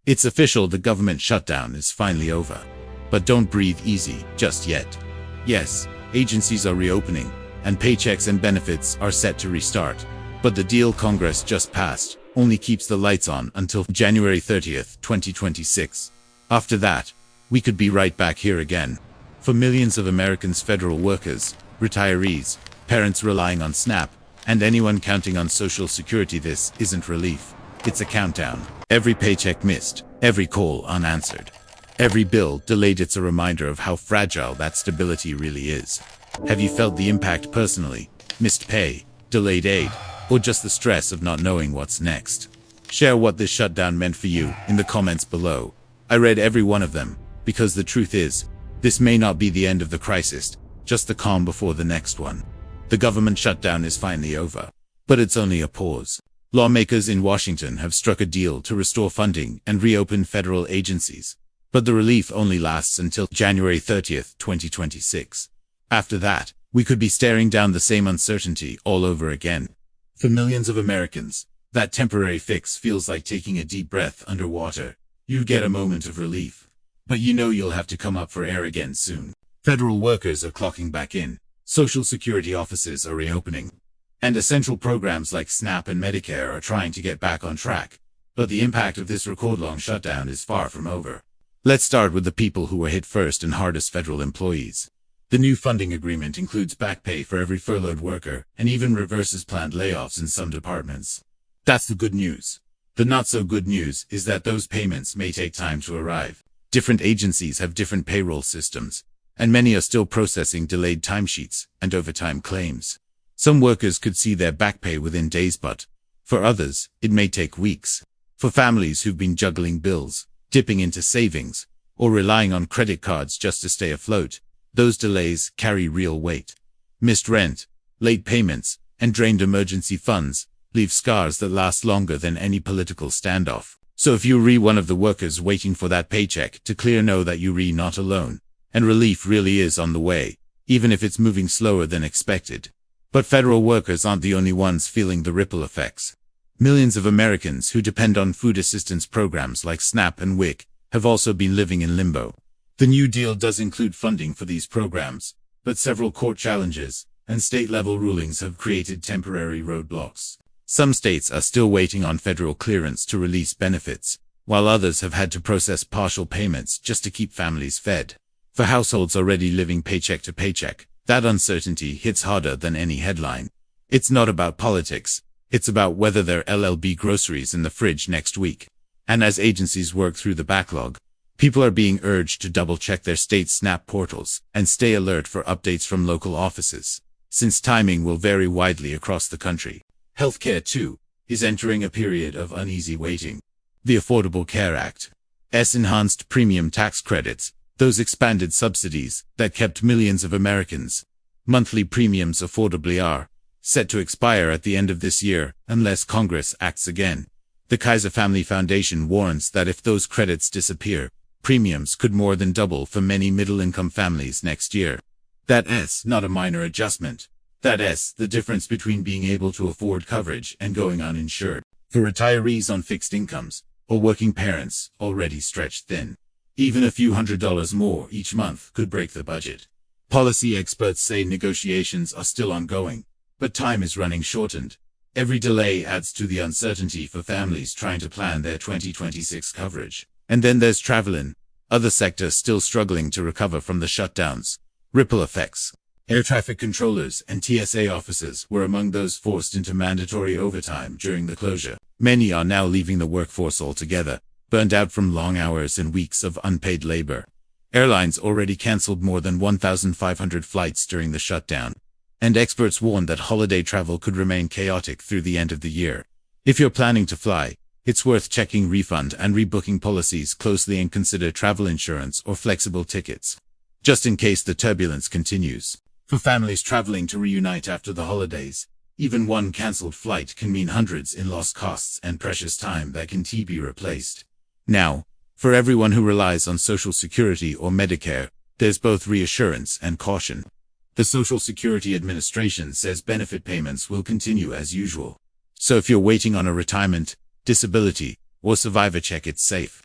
It's official, the government shutdown is finally over. But don't breathe easy just yet. Yes, agencies are reopening, and paychecks and benefits are set to restart. But the deal Congress just passed only keeps the lights on until January 30th, 2026. After that, we could be right back here again. For millions of Americans, federal workers, retirees, parents relying on SNAP, and anyone counting on Social Security, this isn't relief. It's a countdown. Every paycheck missed, every call unanswered, every bill delayed. It's a reminder of how fragile that stability really is. Have you felt the impact personally? Missed pay, delayed aid, or just the stress of not knowing what's next? Share what this shutdown meant for you in the comments below. I read every one of them, because the truth is, this may not be the end of the crisis, just the calm before the next one. The government shutdown is finally over, but it's only a pause. Lawmakers in Washington have struck a deal to restore funding and reopen federal agencies, but the relief only lasts until January 30th, 2026. After that, we could be staring down the same uncertainty all over again. For millions of Americans, that temporary fix feels like taking a deep breath underwater. You get a moment of relief, but you know you'll have to come up for air again soon. Federal workers are clocking back in, Social Security offices are reopening, and essential programs like SNAP and Medicare are trying to get back on track. But the impact of this record-long shutdown is far from over. Let's start with the people who were hit first and hardest: federal employees. The new funding agreement includes back pay for every furloughed worker and even reverses planned layoffs in some departments. That's the good news. The not so good news is that those payments may take time to arrive. Different agencies have different payroll systems, and many are still processing delayed timesheets and overtime claims. Some workers could see their back pay within days, but for others, it may take weeks. For families who've been juggling bills, dipping into savings, or relying on credit cards just to stay afloat, those delays carry real weight. Missed rent, late payments, and drained emergency funds leave scars that last longer than any political standoff. So if you're one of the workers waiting for that paycheck to clear, know that you're not alone, and relief really is on the way, even if it's moving slower than expected. But federal workers aren't the only ones feeling the ripple effects. Millions of Americans who depend on food assistance programs like SNAP and WIC have also been living in limbo. The new deal does include funding for these programs, but several court challenges and state-level rulings have created temporary roadblocks. Some states are still waiting on federal clearance to release benefits, while others have had to process partial payments just to keep families fed. For households already living paycheck to paycheck, that uncertainty hits harder than any headline. It's not about politics, it's about whether there'll be groceries in the fridge next week. And as agencies work through the backlog, people are being urged to double-check their state SNAP portals and stay alert for updates from local offices, since timing will vary widely across the country. Healthcare, too, is entering a period of uneasy waiting. The Affordable Care Act's enhanced premium tax credits, those expanded subsidies that kept millions of Americans' monthly premiums affordably, are set to expire at the end of this year unless Congress acts again. The Kaiser Family Foundation warns that if those credits disappear, premiums could more than double for many middle-income families next year. That's not a minor adjustment. That's the difference between being able to afford coverage and going uninsured. For retirees on fixed incomes, or working parents already stretched thin, even a few $100s more each month could break the budget. Policy experts say negotiations are still ongoing, but time is running shortened. Every delay adds to the uncertainty for families trying to plan their 2026 coverage. And then there's travel and other sectors still struggling to recover from the shutdowns. Ripple effects. Air traffic controllers and TSA officers were among those forced into mandatory overtime during the closure. Many are now leaving the workforce altogether, burned out from long hours and weeks of unpaid labor. Airlines already canceled more than 1,500 flights during the shutdown, and experts warn that holiday travel could remain chaotic through the end of the year. If you're planning to fly, it's worth checking refund and rebooking policies closely and consider travel insurance or flexible tickets, just in case the turbulence continues. For families traveling to reunite after the holidays, even one canceled flight can mean hundreds in lost costs and precious time that can be replaced. Now, for everyone who relies on Social Security or Medicare, there's both reassurance and caution. The Social Security Administration says benefit payments will continue as usual. So if you're waiting on a retirement, disability, or survivor check, it's safe.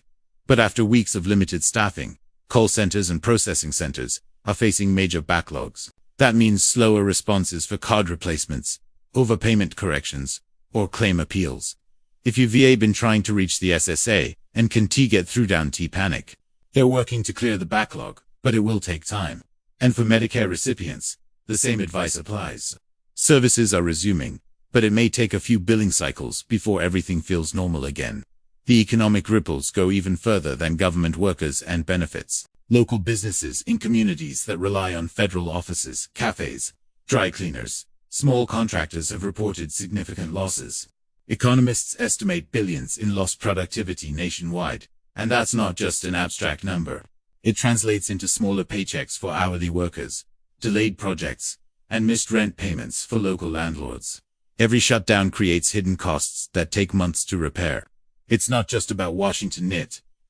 But after weeks of limited staffing, call centers and processing centers are facing major backlogs. That means slower responses for card replacements, overpayment corrections, or claim appeals. If you've been trying to reach the SSA and can't get through, don't panic. They're working to clear the backlog, but it will take time. And for Medicare recipients, the same advice applies. Services are resuming, but it may take a few billing cycles before everything feels normal again. The economic ripples go even further than government workers and benefits. Local businesses in communities that rely on federal offices, cafes, dry cleaners, small contractors have reported significant losses. Economists estimate billions in lost productivity nationwide, and that's not just an abstract number. It translates into smaller paychecks for hourly workers, delayed projects, and missed rent payments for local landlords. Every shutdown creates hidden costs that take months to repair. It's not just about Washington,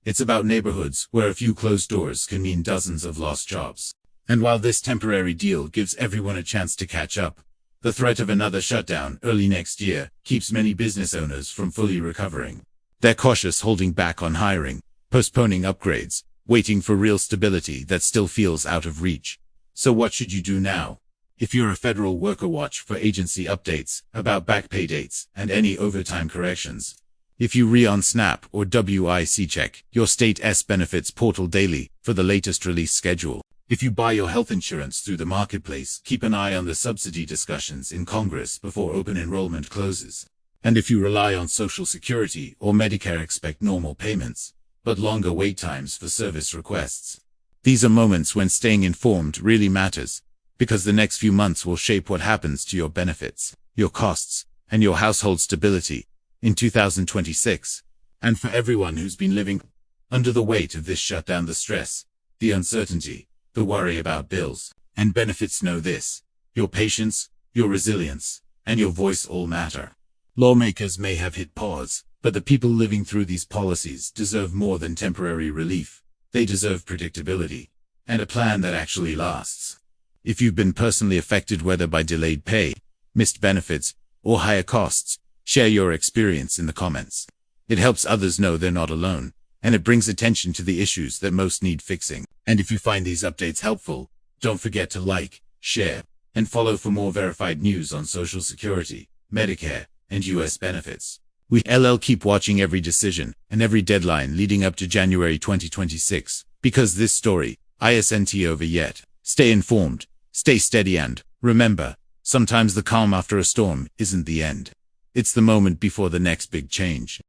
it's about neighborhoods where a few closed doors can mean dozens of lost jobs. And while this temporary deal gives everyone a chance to catch up, the threat of another shutdown early next year keeps many business owners from fully recovering. They're cautious, holding back on hiring, postponing upgrades, waiting for real stability that still feels out of reach. So what should you do now? If you're a federal worker, watch for agency updates about back pay dates and any overtime corrections. If you re on SNAP or WIC, check your state's benefits portal daily for the latest release schedule. If you buy your health insurance through the marketplace, keep an eye on the subsidy discussions in Congress before open enrollment closes. And if you rely on Social Security or Medicare, expect normal payments, but longer wait times for service requests. These are moments when staying informed really matters, because the next few months will shape what happens to your benefits, your costs, and your household stability in 2026. And for everyone who's been living under the weight of this shutdown, the stress, the uncertainty, the worry about bills and benefits, know this: your patience, your resilience, and your voice all matter. Lawmakers may have hit pause, but the people living through these policies deserve more than temporary relief. They deserve predictability and a plan that actually lasts. If you've been personally affected, whether by delayed pay, missed benefits, or higher costs, share your experience in the comments. It helps others know they're not alone, and it brings attention to the issues that most need fixing. And if you find these updates helpful, don't forget to like, share, and follow for more verified news on Social Security, Medicare, and US benefits. We'll keep watching every decision and every deadline leading up to January 2026, because this story isn't over yet. Stay informed, stay steady, and remember, sometimes the calm after a storm isn't the end. It's the moment before the next big change.